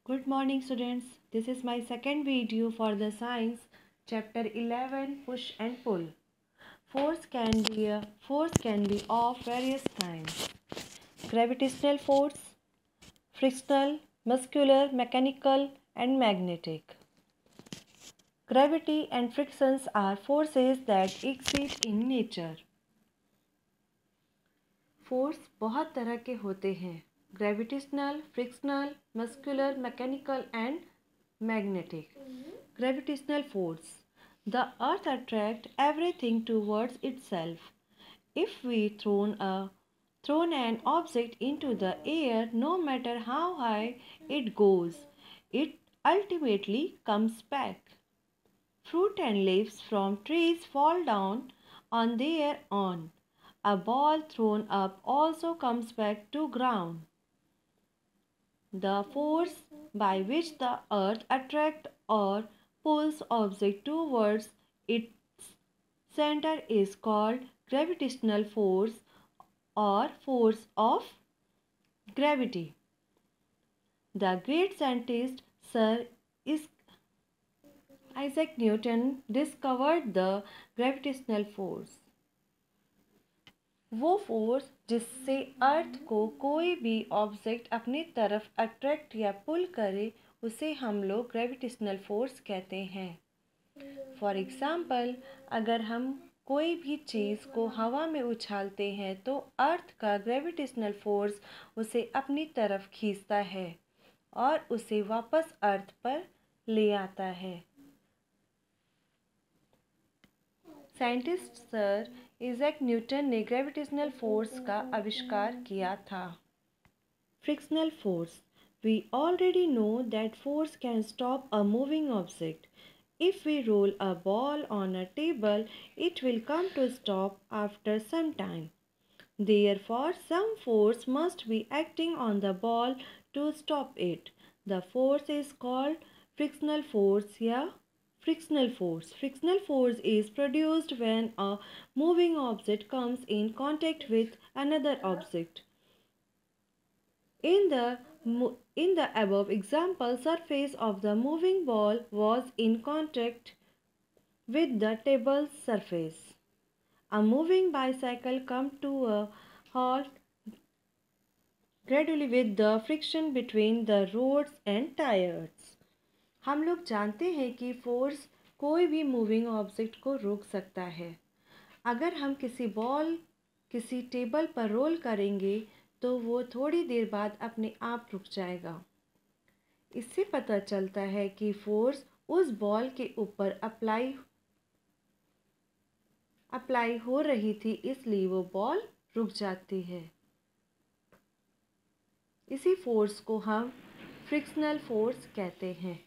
Good morning students. This is my second video for the science chapter 11 push and pull. Force can be of various kinds. Gravitational force, frictional, muscular, mechanical and magnetic. Gravity and frictions are forces that exist in nature. Force बहुत तरह के होते हैं. Gravitational, frictional, muscular, mechanical and magnetic. Gravitational force. The earth attracts everything towards itself. If we thrown an object into the air, no matter how high it goes, it ultimately comes back. Fruit and leaves from trees fall down on their own. A ball thrown up also comes back to ground. The force by which the earth attracts or pulls object towards its center is called gravitational force or force of gravity. The great scientist Sir Isaac Newton discovered the gravitational force. वो force जिससे अर्थ को कोई भी object अपनी तरफ attract या पुल करे उसे हम लोग ग्रेविटेशनल फोर्स कहते हैं. फॉर एग्ज़ाम्पल, अगर हम कोई भी चीज़ को हवा में उछालते हैं तो अर्थ का ग्रेविटेशनल फोर्स उसे अपनी तरफ खींचता है और उसे वापस अर्थ पर ले आता है. साइंटिस्ट सर इज़ैक न्यूटन ने ग्रेविटेशनल फोर्स का आविष्कार किया था. Frictional force. We already know that force can stop a moving object. If we roll a ball on a table, it will come to stop after some time. Therefore, some force must be acting on the ball to stop it. The force is called frictional force या frictional force. Frictional force is produced when a moving object comes in contact with another object. In the above example, surface of the moving ball was in contact with the table's surface. A moving bicycle comes to a halt gradually with the friction between the rods and tires. हम लोग जानते हैं कि force कोई भी moving object को रोक सकता है. अगर हम किसी बॉल किसी टेबल पर रोल करेंगे तो वो थोड़ी देर बाद अपने आप रुक जाएगा. इससे पता चलता है कि फोर्स उस बॉल के ऊपर अप्लाई हो रही थी, इसलिए वो बॉल रुक जाती है. इसी फोर्स को हम फ्रिक्शनल फोर्स कहते हैं.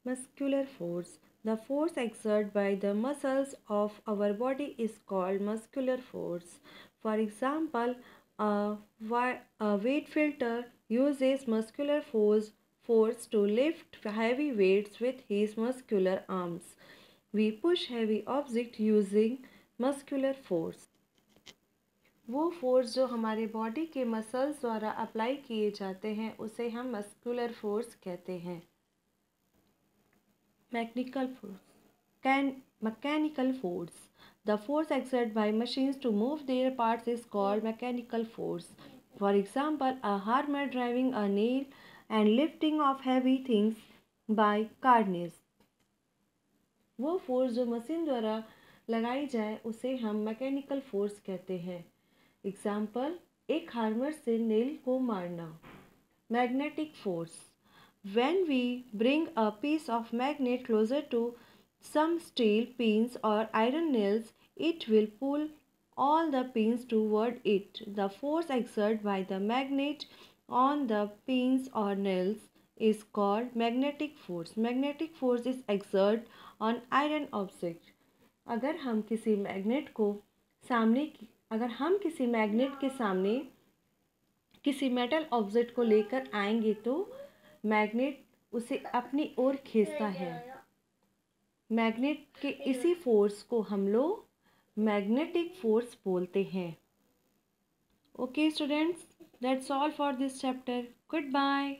Muscular force. The force exerted by the muscles of our body is called muscular force. For example, a weight filter uses muscular force to lift heavy weights with his muscular arms. We push heavy object using muscular force. वो force जो हमारे body के muscles द्वारा apply किए जाते हैं उसे हम मस्कुलर फोर्स कहते हैं. Mechanical force. The force exerted by machines to move their parts is called mechanical force. For example, a hammer driving a nail and lifting of heavy things by cordage. वो force जो machine द्वारा लगाई जाए उसे हम mechanical force कहते हैं. Example, एक हार्मर से नेल को मारना. Magnetic force. When we bring a piece of magnet closer to some steel pins or iron nails, it will pull all the pins toward it. The force exerted by the magnet on the pins or nails is called magnetic force. Magnetic force is exerted on iron object. अगर हम किसी magnet के सामने किसी metal object को लेकर आएंगे तो मैग्नेट उसे अपनी ओर खींचता है. मैग्नेट के इसी फोर्स को हम लोग मैग्नेटिक फोर्स बोलते हैं. Okay students, that's all for this chapter. Good bye.